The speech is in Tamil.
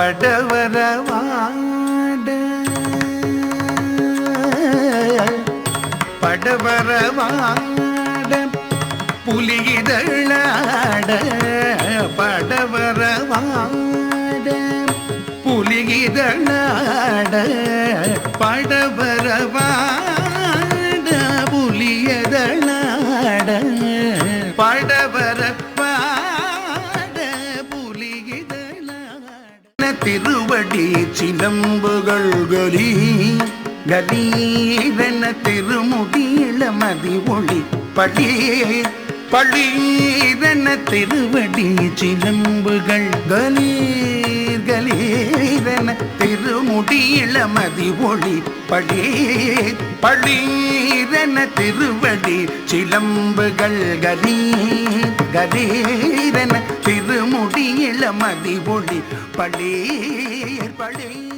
படவரவாட படவரவாட புலிகிதழாட படவரவாட புலிகிதழாட படவரவாட புலியதழாட படவரவாட புலிகிதழாட திருவடி சிலம்புகள் கலி கலீரென திருமுடியில மதி ஒளி படி பளீரென திருவடி சிலம்புகள் கலீர் கலீரென திருமுடியில மதி ஒளி படி பளீரென திருவடி சிலம்புகள் கலீர் கலீரென திருமுடியில மதி ஒளி பளீர் பளீர்